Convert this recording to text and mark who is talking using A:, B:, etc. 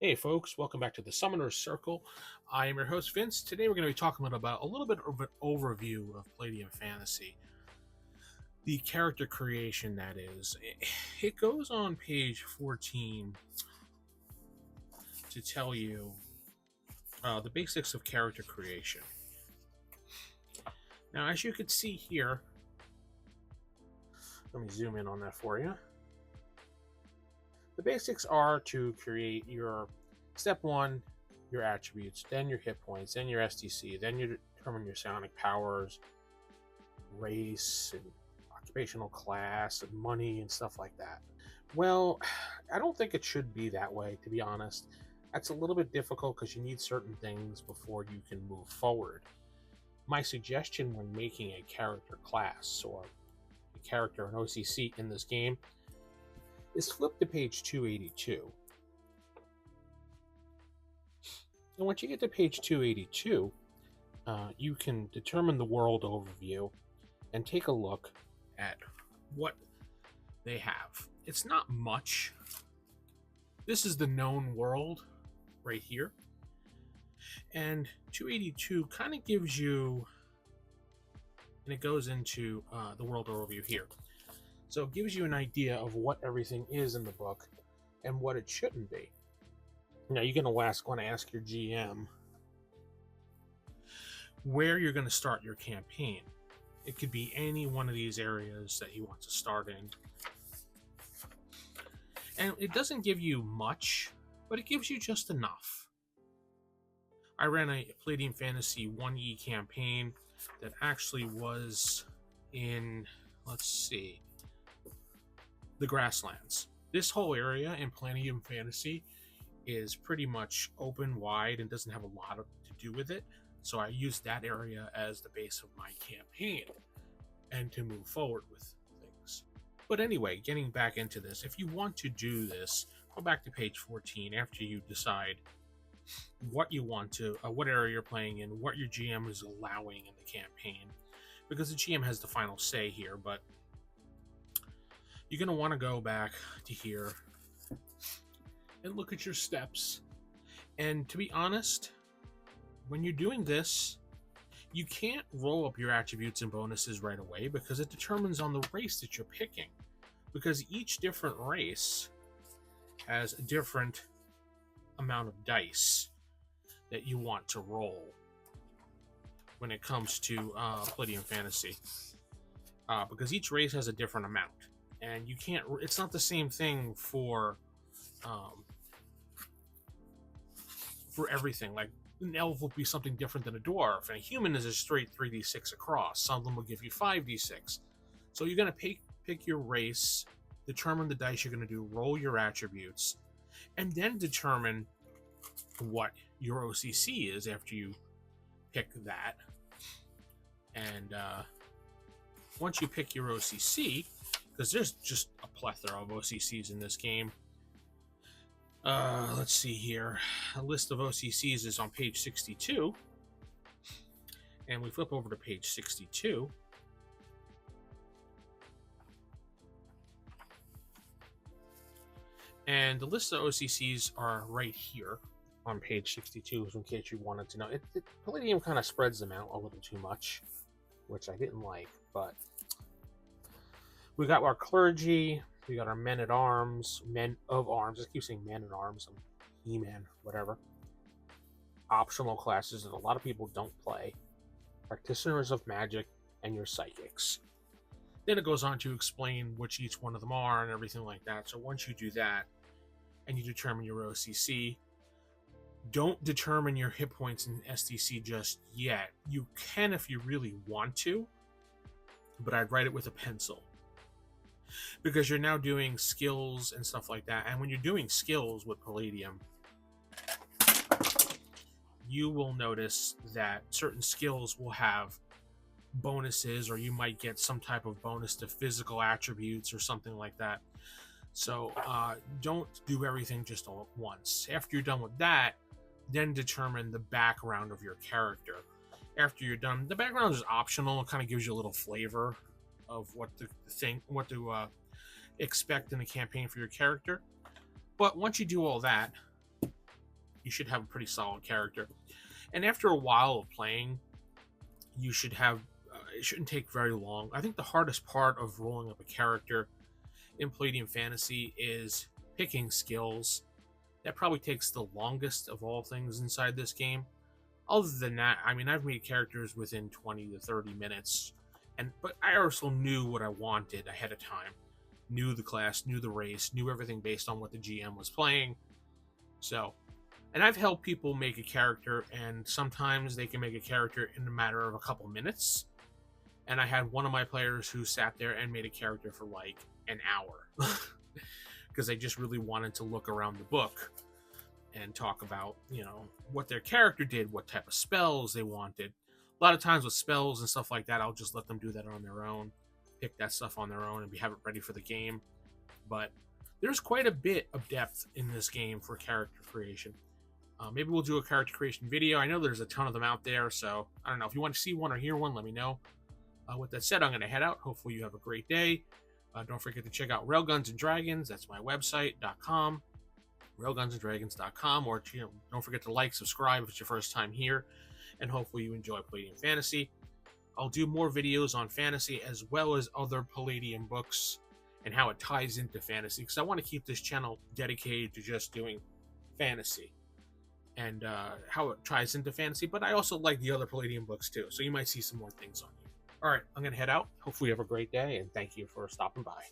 A: Hey folks, welcome back to the Summoner's Circle. I am your host Vince. Today we're going to be talking about a little bit of an overview of Palladium Fantasy. The character creation, that is. It goes on page 14 to tell you the basics of character creation. Now, as you can see here, let me zoom in on that for you. The basics are to create your step one, your attributes, then your hit points, then your STC, then you determine your psionic powers, race, and occupational class, and money, and stuff like that. Well, I don't think it should be that way, to be honest. That's a little bit difficult because you need certain things before you can move forward. My suggestion when making a character class or a character, an OCC in this game, is flip to page 282. And once you get to page 282, you can determine the world overview and take a look at what they have. It's not much. This is the known world right here. And 282 kind of gives you, and it goes into the world overview here. So it gives you an idea of what everything is in the book and what it shouldn't be. Now you're going to ask your GM where you're going to start your campaign. It could be any one of these areas that you want to start in. And it doesn't give you much, but it gives you just enough. I ran a Palladium Fantasy 1E campaign that actually was in, let's see, the grasslands. This whole area in Palladium Fantasy is pretty much open, wide, and doesn't have a lot to do with it. So I used that area as the base of my campaign and to move forward with things. But anyway, getting back into this, if you want to do this, go back to page 14 after you decide what you want to, what area you're playing in, what your GM is allowing in the campaign, because the GM has the final say here. But you're going to want to go back to here and look at your steps. And to be honest, when you're doing this, you can't roll up your attributes and bonuses right away because it determines on the race that you're picking. Because each different race has a different amount of dice that you want to roll when it comes to Palladium Fantasy. Because each race has a different amount. And you can't, it's not the same thing for everything. Like an elf will be something different than a dwarf, and a human is a straight 3d6 across. Some of them will give you 5d6. So you're going to pick your race, determine the dice you're going to do, roll your attributes, and then determine what your OCC is after you pick that. And once you pick your OCC, because there's just a plethora of OCCs in this game. Let's see here. A list of OCCs is on page 62. And we flip over to page 62. And the list of OCCs are right here on page 62, in case you wanted to know. Palladium kind of spreads them out a little too much, which I didn't like, but we got our clergy, we got our men-at-arms, men of arms. I keep saying men-at-arms, He-Man, whatever. Optional classes that a lot of people don't play. Practitioners of magic, and your psychics. Then it goes on to explain which each one of them are and everything like that. So once you do that, and you determine your OCC, don't determine your hit points in STC just yet. You can if you really want to, but I'd write it with a pencil. Because you're now doing skills and stuff like that. And when you're doing skills with Palladium, you will notice that certain skills will have bonuses, or you might get some type of bonus to physical attributes or something like that. So don't do everything just all at once. After you're done with that, then determine the background of your character. After you're done, the background is optional. It kind of gives you a little flavor of what to expect in a campaign for your character. But once you do all that, you should have a pretty solid character. And after a while of playing, you should have. It shouldn't take very long. I think the hardest part of rolling up a character in Palladium Fantasy is picking skills. That probably takes the longest of all things inside this game. Other than that, I mean, I've made characters within 20 to 30 minutes, but I also knew what I wanted ahead of time. Knew the class, knew the race, knew everything based on what the GM was playing. So, and I've helped people make a character, and sometimes they can make a character in a matter of a couple minutes. And I had one of my players who sat there and made a character for like an hour because they just really wanted to look around the book and talk about, what their character did, what type of spells they wanted. A lot of times with spells and stuff like that, I'll just let them do that on their own, pick that stuff on their own, and have it ready for the game. But there's quite a bit of depth in this game for character creation. Maybe we'll do a character creation video. I know there's a ton of them out there, so I don't know. If you want to see one or hear one, let me know. With that said, I'm going to head out. Hopefully you have a great day. Don't forget to check out Railguns and Dragons. That's my website.com. railgunsanddragons.com, or don't forget to like, subscribe if it's your first time here, and hopefully you enjoy Palladium Fantasy. I'll do more videos on fantasy as well as other Palladium books and how it ties into fantasy, because I want to keep this channel dedicated to just doing fantasy and how it ties into fantasy, but I also like the other Palladium books too, so you might see some more things on here. All right, I'm going to head out. Hopefully you have a great day, and thank you for stopping by.